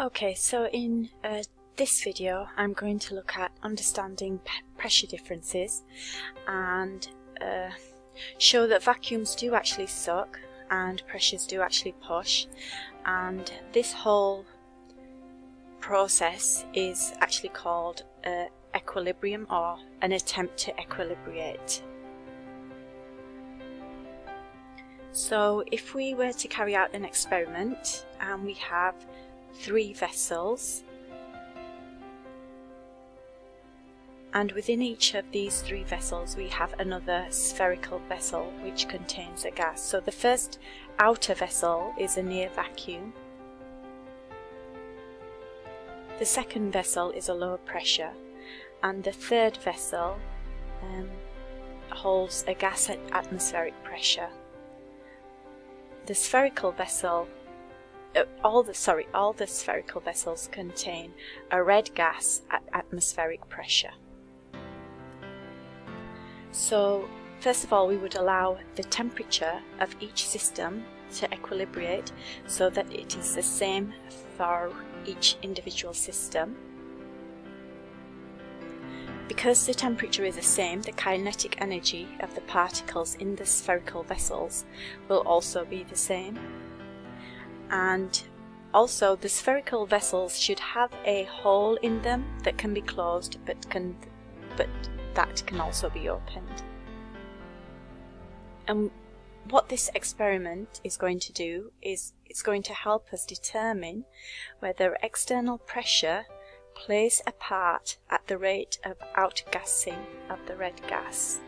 Okay, so in this video I'm going to look at understanding pressure differences and show that vacuums do actually suck and pressures do actually push, and this whole process is actually called equilibrium, or an attempt to equilibrate. So if we were to carry out an experiment and we have 3 vessels, and within each of these 3 vessels we have another spherical vessel which contains a gas. So the first outer vessel is a near vacuum, the second vessel is a low pressure, and the third vessel holds a gas at atmospheric pressure. The spherical vessel all the spherical vessels contain a red gas at atmospheric pressure. So first of all, we would allow the temperature of each system to equilibrate so that it is the same for each individual system. Because the temperature is the same, the kinetic energy of the particles in the spherical vessels will also be the same. And also the spherical vessels should have a hole in them that can be closed, but that can also be opened. And what this experiment is going to do is it's going to help us determine whether external pressure plays a part at the rate of outgassing of the red gas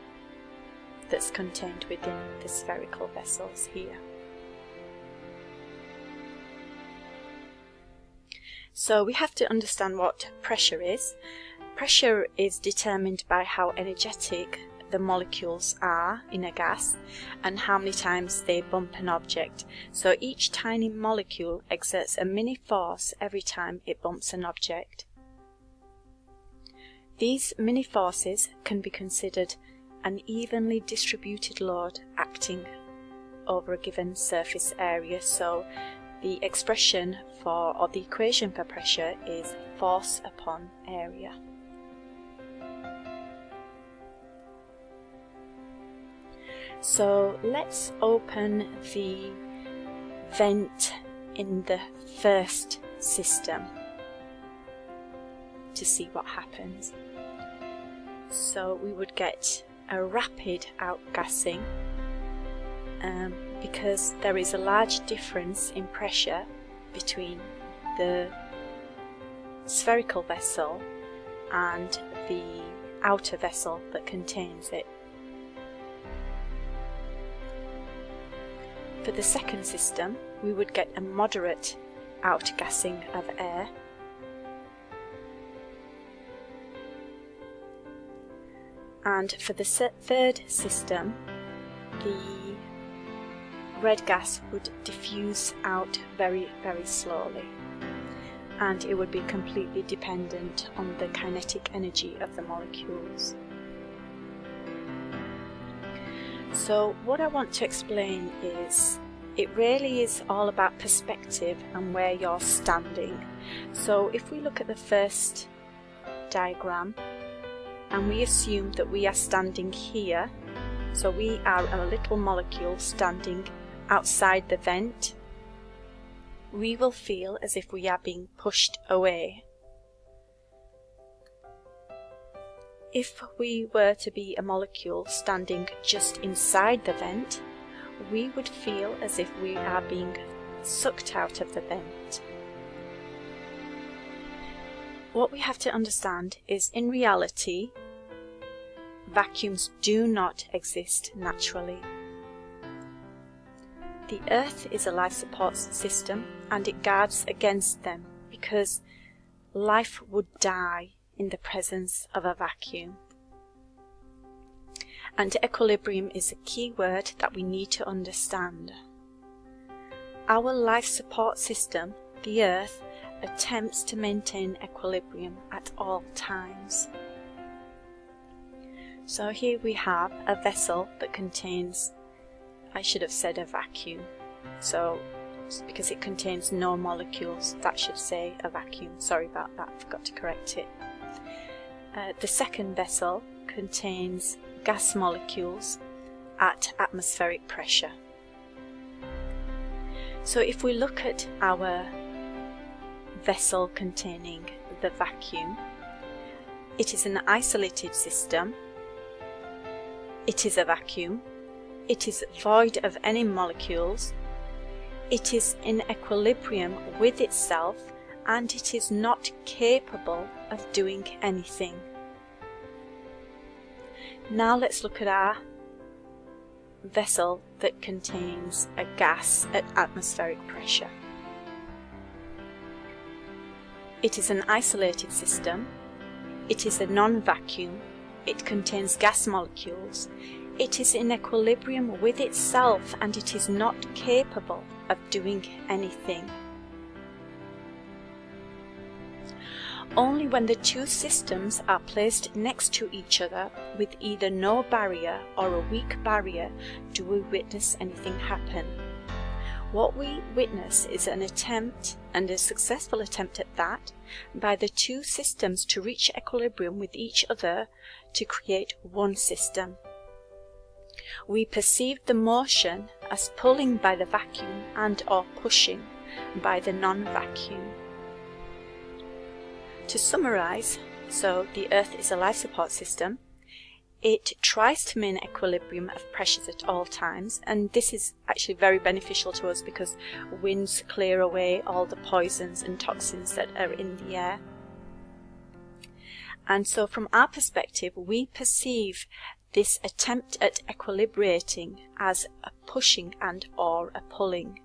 that's contained within the spherical vessels here. So we have to understand what pressure is. Pressure is determined by how energetic the molecules are in a gas and how many times they bump an object. So each tiny molecule exerts a mini force every time it bumps an object. These mini forces can be considered an evenly distributed load acting over a given surface area. So the expression for, or the equation for pressure is force upon area. So let's open the vent in the first system to see what happens. So we would get a rapid outgassing because there is a large difference in pressure between the spherical vessel and the outer vessel that contains it. For the second system, we would get a moderate outgassing of air. And for the third system, the red gas would diffuse out very, very slowly, and it would be completely dependent on the kinetic energy of the molecules. So what I want to explain is it really is all about perspective and where you're standing. So if we look at the first diagram and we assume that we are standing here, so we are a little molecule standing outside the vent, we will feel as if we are being pushed away. If we were to be a molecule standing just inside the vent, we would feel as if we are being sucked out of the vent. What we have to understand is, in reality, vacuums do not exist naturally. The Earth is a life support system and it guards against them because life would die in the presence of a vacuum. And equilibrium is a key word that we need to understand. Our life support system, the Earth, attempts to maintain equilibrium at all times. So here we have a vessel that contains, I should have said a vacuum. So molecules, because it contains no molecules. That should say a vacuum. Sorry about that, I forgot to correct it. The second vessel contains gas molecules at atmospheric pressure. So if we look at our vessel containing the vacuum, it is an isolated system, it is a vacuum, it is void of any molecules, it is in equilibrium with itself, and it is not capable of doing anything. Now let's look at our vessel that contains a gas at atmospheric pressure. It is an isolated system, it is a non-vacuum, it contains gas molecules, it is in equilibrium with itself, and it is not capable of doing anything. Only when the two systems are placed next to each other with either no barrier or a weak barrier do we witness anything happen. What we witness is an attempt, and a successful attempt at that, by the two systems to reach equilibrium with each other to create one system. We perceive the motion as pulling by the vacuum and or pushing by the non-vacuum. To summarize, so the Earth is a life support system. It tries to maintain equilibrium of pressures at all times, and this is actually very beneficial to us because winds clear away all the poisons and toxins that are in the air. And so from our perspective, we perceive this attempt at equilibrating as a pushing and or a pulling.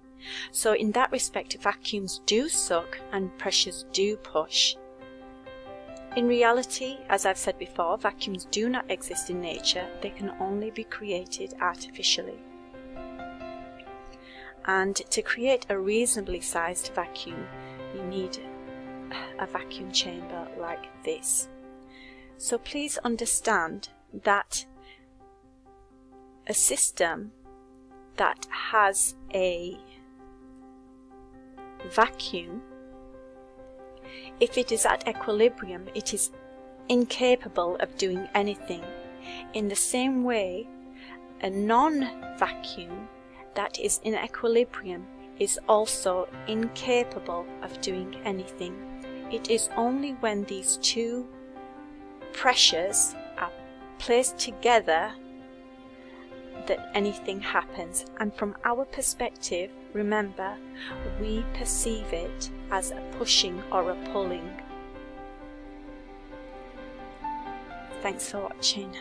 So in that respect, vacuums do suck and pressures do push. In reality, as I've said before, vacuums do not exist in nature, they can only be created artificially. And to create a reasonably sized vacuum, you need a vacuum chamber like this. So please understand that a system that has a vacuum, if it is at equilibrium, it is incapable of doing anything. In the same way, a non-vacuum that is in equilibrium is also incapable of doing anything. It is only when these two pressures are placed together that anything happens, and from our perspective, remember, we perceive it as a pushing or a pulling. Thanks for watching.